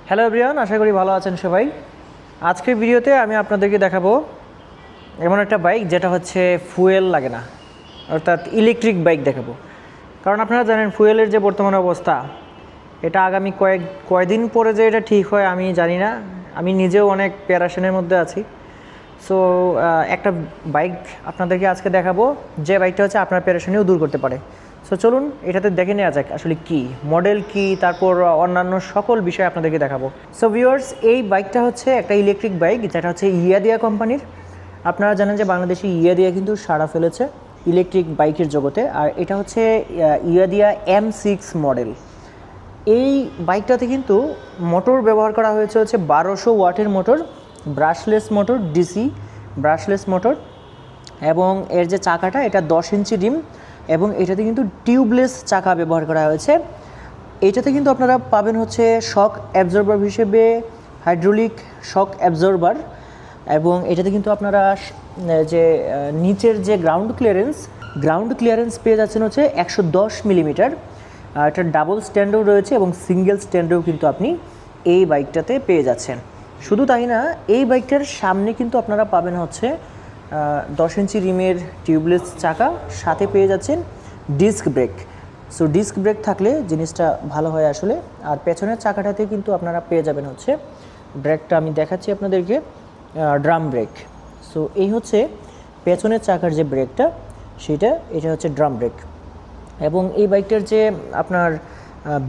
Hello everyone, আশা করি ভালো আছেন সবাই। আজকের ভিডিওতে আমি আপনাদেরকে দেখাবো এমন একটা বাইক যেটা হচ্ছে ফুয়েল লাগে না, অর্থাৎ ইলেকট্রিক বাইক দেখাবো। কারণ আপনারা জানেন ফুয়েলের যে বর্তমান অবস্থা, এটা আগামী কয়েকদিন পরে যে এটা ঠিক হয় আমি জানি না। আমি নিজেও অনেক প্যারাশনের মধ্যে আছি। সো একটা বাইক আপনাদেরকে আজকে দেখাবো যে বাইকটা হচ্ছে আপনার প্যারাশনেও দূর করতে পারে। সো চলুন এটাতে দেখে নেওয়া যাক আসলে কি মডেল, কি তারপর অন্যান্য সকল বিষয় আপনাদেরকে দেখাবো। সো ভিউয়ার্স, এই বাইকটা হচ্ছে একটা ইলেকট্রিক বাইক যেটা হচ্ছে ইয়াদিয়া কোম্পানির। আপনারা জানেন যে বাংলাদেশে ইয়াদিয়া কিন্তু সাড়া ফেলেছে ইলেকট্রিক বাইকের জগতে, আর এটা হচ্ছে ইয়াদিয়া M6 মডেল। এই বাইকটাতে কিন্তু মোটর ব্যবহার করা হয়েছে হচ্ছে 1200 ওয়াটের motor, brushless motor, DC brushless motor, এবং এর যে চাকাটা এটা 10 ইঞ্চি রিম, এবং এটাতে কিন্তু টিউবলেস চাকা ব্যবহার করা হয়েছে। এইটাতে কিন্তু আপনারা পাবেন হচ্ছে শক অ্যাবজর্বার হিসেবে হাইড্রোলিক শক অ্যাবজর্বার, এবং এটাতে কিন্তু আপনারা যে নিচের যে গ্রাউন্ড ক্লিয়ারেন্স পেয়ে যাচ্ছেন হচ্ছে 110 মিলিমিটার। এটা ডাবল স্ট্যান্ডও রয়েছে এবং সিঙ্গেল স্ট্যান্ডেও কিন্তু আপনি এই বাইকটাতে পেয়ে যাচ্ছেন। শুধু তাই না, এই বাইকটার সামনে কিন্তু আপনারা পাবেন হচ্ছে 10 ইঞ্চি রিমের টিউবলেস চাকা, সাথে পেয়ে যাচ্ছেন disc brake. So disc brake থাকলে জিনিসটা ভালো হয় আসলে। আর পেছনের চাকাটাতে কিন্তু আপনারা পেয়ে যাবেন হচ্ছে ব্রেকটা আমি দেখাচ্ছি আপনাদেরকে, ড্রাম ব্রেক। সো এই হচ্ছে পেছনের চাকার যে ব্রেকটা, এটা হচ্ছে ড্রাম ব্রেক। এবং এই বাইকটার যে আপনার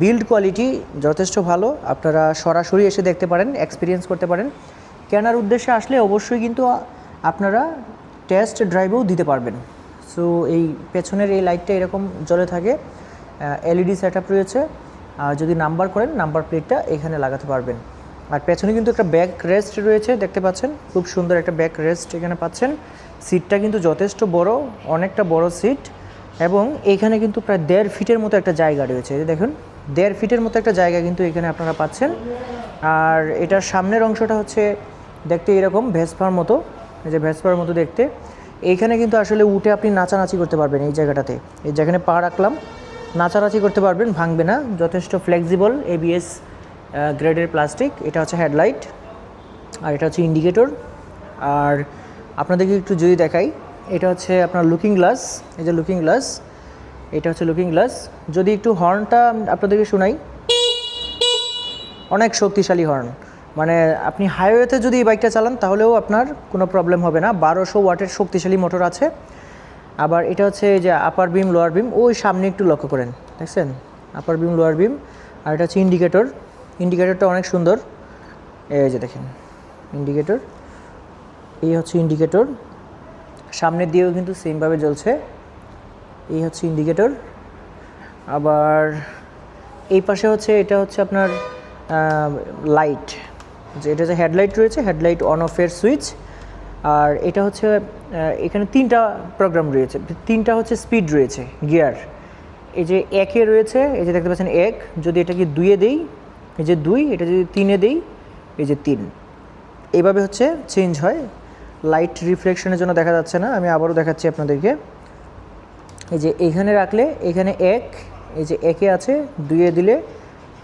বিল্ড কোয়ালিটি যথেষ্ট ভালো। আপনারা সরাসরি এসে দেখতে পারেন, এক্সপিরিয়েন্স করতে পারেন। কেনার উদ্দেশ্যে আসলে অবশ্যই কিন্তু আপনারা টেস্ট ড্রাইভও দিতে পারবেন। সো এই পেছনের এই লাইটটা এরকম জ্বলে থাকে, এলইডি সেট আপ রয়েছে। আর যদি নাম্বার করেন, নাম্বার প্লেটটা এখানে লাগাতে পারবেন। আর পেছনে কিন্তু একটা ব্যাক রেস্ট রয়েছে, দেখতে পাচ্ছেন, খুব সুন্দর একটা ব্যাক রেস্ট এখানে পাচ্ছেন। সিটটা কিন্তু যথেষ্ট বড়, অনেকটা বড় সিট, এবং এইখানে কিন্তু প্রায় 1.5 ফিটের মতো একটা জায়গা রয়েছে। দেখুন, 1.5 ফিটের মতো একটা জায়গা কিন্তু এখানে আপনারা পাচ্ছেন। আর এটার সামনের অংশটা হচ্ছে দেখতে এরকম ভেসপার মতো, এই যে ভেসপার মতো দেখতে। এইখানে কিন্তু আসলে উঠে আপনি নাচানাচি করতে পারবেন। এই জায়গাটাতে, এই যেখানে পা রাখলাম, নাচানাচি করতে পারবেন, ভাঙবে না, যথেষ্ট ফ্লেক্সিবল ABS গ্রেডের প্লাস্টিক। এটা হচ্ছে হেডলাইট, আর এটা হচ্ছে ইন্ডিকেটর। আর আপনাদেরকে একটু যদি দেখাই, এটা হচ্ছে আপনার লুকিং গ্লাস। এই যে লুকিং গ্লাস, এটা হচ্ছে লুকিং গ্লাস। যদি একটু হর্নটা আপনাদেরকে শোনাই, অনেক শক্তিশালী হর্ন। মানে আপনি হাইওয়েতে যদি এই বাইকটা চালান তাহলেও আপনার কোনো প্রবলেম হবে না। 1200 ওয়াটের শক্তিশালী মোটর আছে। আবার এটা হচ্ছে এই যে আপার বিম, লোয়ার বিম, ওই সামনে একটু লক্ষ্য করেন, দেখছেন, আপার বিম, লোয়ার বিম। আর এটা হচ্ছে ইন্ডিকেটর। ইন্ডিকেটরটা অনেক সুন্দর, এই যে দেখেন ইন্ডিকেটর, এই হচ্ছে ইন্ডিকেটর। সামনের দিয়েও কিন্তু সেমভাবে জ্বলছে, এই হচ্ছে ইন্ডিকেটর। আবার এই পাশে হচ্ছে, এটা হচ্ছে আপনার লাইট, যে এটা যে হেডলাইট রয়েছে, হেডলাইট অন অফের সুইচ। আর এটা হচ্ছে এখানে 3টা প্রোগ্রাম রয়েছে, 3টা হচ্ছে স্পিড রয়েছে, গিয়ার। এই যে 1-এ রয়েছে, এই যে দেখতে পাচ্ছেন 1, যদি এটাকে 2-এ দেই, এই যে 2, এটা যদি 3-এ দেই, এই যে 3, এইভাবে হচ্ছে চেঞ্জ হয়। লাইট রিফ্লেকশনের জন্য দেখা যাচ্ছে না, আমি আবারও দেখাচ্ছি আপনাদেরকে। এই যে এইখানে রাখলে এখানে 1, এই যে 1-এ আছে, 2-এ দিলে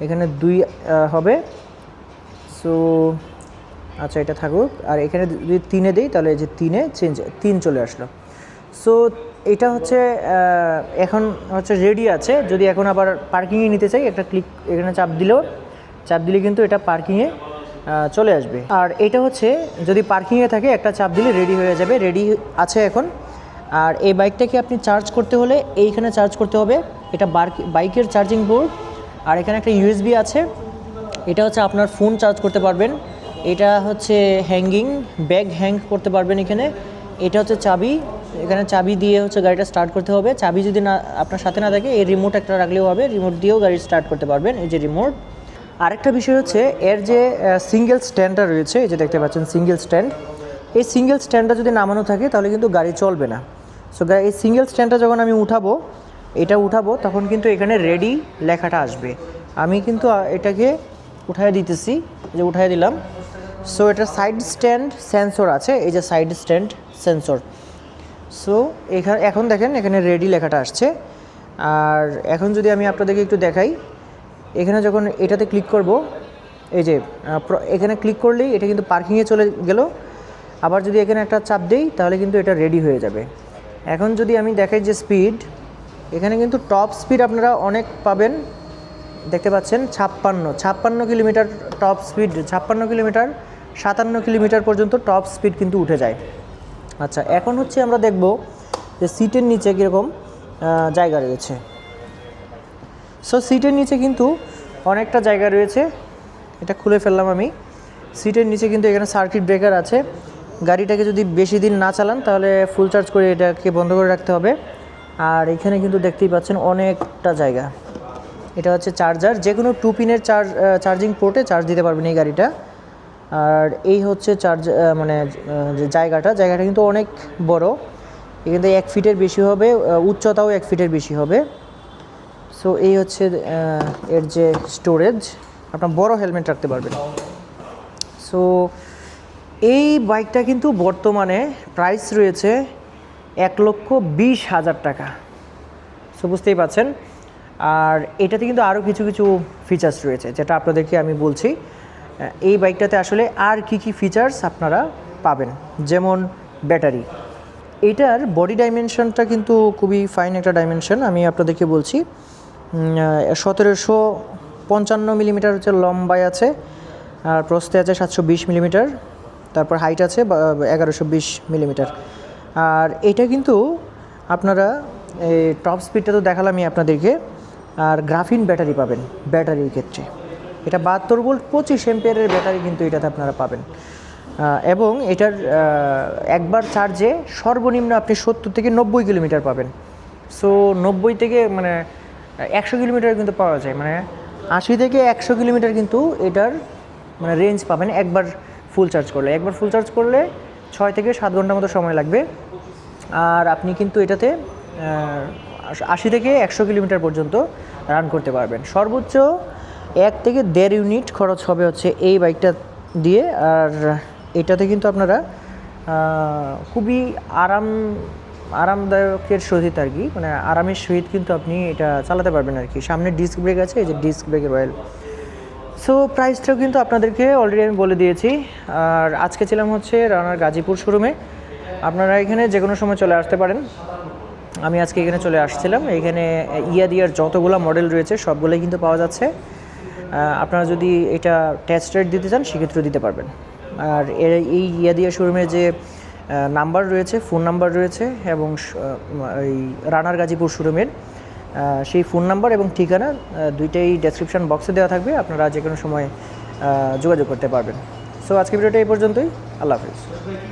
এখানে 2 হবে। সো আচ্ছা, এটা থাকুক। আর এখানে যদি 3-এ দিই তাহলে এই যে 3-এ চেঞ্জ, 3 চলে আসলো। সো এটা হচ্ছে এখন হচ্ছে রেডি আছে। যদি এখন আবার পার্কিংয়ে নিতে চাই, একটা ক্লিক এখানে চাপ দিলে কিন্তু এটা পার্কিংয়ে চলে আসবে। আর এটা হচ্ছে যদি পার্কিংয়ে থাকে, একটা চাপ দিলে রেডি হয়ে যাবে, রেডি আছে এখন। আর এই বাইকটাকে আপনি চার্জ করতে হলে এইখানে চার্জ করতে হবে। এটা বাইকের চার্জিং বোর্ড। আর এখানে একটা USB আছে, এটা হচ্ছে আপনার ফোন চার্জ করতে পারবেন। এটা হচ্ছে হ্যাঙ্গিং, ব্যাগ হ্যাং করতে পারবেন এখানে। এটা হচ্ছে চাবি, এখানে চাবি দিয়ে হচ্ছে গাড়িটা স্টার্ট করতে হবে। চাবি যদি না আপনার সাথে না থাকে, এই রিমোট একটা রাখলেও হবে, রিমোট দিয়েও গাড়ি স্টার্ট করতে পারবেন, এই যে রিমোট। আরেকটা বিষয় হচ্ছে এর যে সিঙ্গেল স্ট্যান্ডটা রয়েছে, এই যে দেখতে পাচ্ছেন সিঙ্গেল স্ট্যান্ড। এই সিঙ্গেল স্ট্যান্ডটা যদি নামানো থাকে তাহলে কিন্তু গাড়ি চলবে না। সো এই সিঙ্গেল স্ট্যান্ডটা যখন আমি উঠাবো তখন কিন্তু এখানে রেডি লেখাটা আসবে। আমি কিন্তু এটাকে উঠায় দিতেছি, যে উঠায় দিলাম। সো এটা সাইড স্ট্যান্ড সেন্সর আছে, এই যে সাইড স্ট্যান্ড সেন্সর। সো এখন দেখেন এখানে রেডি লেখাটা আসছে। আর এখন যদি আমি আপনাদেরকে একটু দেখাই, এখানে যখন এটাতে ক্লিক করব, এই যে এখানে ক্লিক করলেই এটা কিন্তু পার্কিংয়ে চলে গেল। আবার যদি এখানে একটা চাপ দিই তাহলে কিন্তু এটা রেডি হয়ে যাবে। এখন যদি আমি দেখাই যে স্পিড, এখানে কিন্তু টপ স্পিড আপনারা অনেক পাবেন, দেখতে পাচ্ছেন 56 kilometre top speed, 56 kilometre 57 kilometre পর্যন্ত টপ স্পিড কিন্তু উঠে যায়। আচ্ছা, এখন হচ্ছে আমরা দেখব যে সিটের নিচে কীরকম জায়গা রয়েছে। সো সিটের নিচে কিন্তু অনেকটা জায়গা রয়েছে, এটা খুলে ফেললাম আমি। সিটের নিচে কিন্তু এখানে সার্কিট ব্রেকার আছে। গাড়িটাকে যদি বেশি দিন না চালান তাহলে ফুল চার্জ করে এটাকে বন্ধ করে রাখতে হবে। আর এখানে কিন্তু দেখতেই পাচ্ছেন অনেকটা জায়গা। এটা হচ্ছে চার্জার, যে কোনো 2 পিনের চার্জিং পোর্টে চার্জ দিতে পারবেন এই গাড়িটা। আর এই হচ্ছে মানে যে জায়গাটা কিন্তু অনেক বড়, এখানে 1 ফিটের বেশি হবে, উচ্চতাও 1 ফিটের বেশি হবে। সো এই হচ্ছে এর যে স্টোরেজ, আপনার বড় হেলমেট রাখতে পারবেন। সো এই বাইকটা কিন্তু বর্তমানে প্রাইস রয়েছে 1,20,000 টাকা। সো বুঝতেই পাচ্ছেন। আর এটাতে কিন্তু আরও কিছু কিছু ফিচার্স রয়েছে যেটা আপনাদেরকে আমি বলছি। এই বাইকটাতে আসলে আর কি কি ফিচার্স আপনারা পাবেন, যেমন ব্যাটারি। এটার বডি ডাইমেনশনটা কিন্তু খুবই ফাইন একটা ডাইমেনশন, আমি আপনাদেরকে বলছি। 1755 মিলিমিটার হচ্ছে লম্বায় আছে, আর প্রস্থে আছে 720 মিলিমিটার, তারপর হাইট আছে 1120 মিলিমিটার। আর এটা কিন্তু আপনারা এই টপ স্পিডটা তো দেখালামই আপনাদেরকে, আর গ্রাফিন ব্যাটারি পাবেন ব্যাটারির ক্ষেত্রে। এটা 72 ভোল্ট 25 এম্পিয়ারের ব্যাটারি কিন্তু এটাতে আপনারা পাবেন। এবং এটার একবার চার্জে সর্বনিম্ন আপনি 70 থেকে 90 কিলোমিটার পাবেন। সো 90 থেকে মানে 100 কিলোমিটার কিন্তু পাওয়া যায়, মানে 80 থেকে 100 কিলোমিটার কিন্তু এটার মানে রেঞ্জ পাবেন একবার ফুল চার্জ করলে। একবার ফুল চার্জ করলে 6 থেকে 7 ঘন্টার মতো সময় লাগবে। আর আপনি কিন্তু এটাতে 80 থেকে 100 কিলোমিটার পর্যন্ত রান করতে পারবেন। সর্বোচ্চ 1 থেকে 1.5 ইউনিট খরচ হবে হচ্ছে এই বাইকটা দিয়ে। আর এটাতে কিন্তু আপনারা খুবই আরামদায়কের সহিত আর কি, মানে আরামের সহিত কিন্তু আপনি এটা চালাতে পারবেন আর কি। সামনে ডিস্ক ব্রেক আছে, এই যে ডিস্ক ব্রেকের অয়েল। সো প্রাইসটাও কিন্তু আপনাদেরকে অলরেডি আমি বলে দিয়েছি। আর আজকে ছিলাম হচ্ছে রানার গাজীপুর শোরুমে, আপনারা এখানে যে কোনো সময় চলে আসতে পারেন। আমি আজকে এখানে চলে আসছিলাম। এখানে ইয়াদিয়ার যতগুলো মডেল রয়েছে সবগুলোই কিন্তু পাওয়া যাচ্ছে। আপনারা যদি এটা টেস্ট রাইড দিতে চান সেক্ষেত্রেও দিতে পারবেন। আর এই ইয়াদিয়া শোরুমে যে নাম্বার রয়েছে, ফোন নাম্বার রয়েছে, এবং এই রানার গাজীপুর শোরুমের সেই ফোন নাম্বার এবং ঠিকানা দুইটাই ডেসক্রিপশন বক্সে দেওয়া থাকবে, আপনারা যে কোনো সময় যোগাযোগ করতে পারবেন। সো আজকের ভিডিওটা এই পর্যন্তই। আল্লাহ হাফিজ।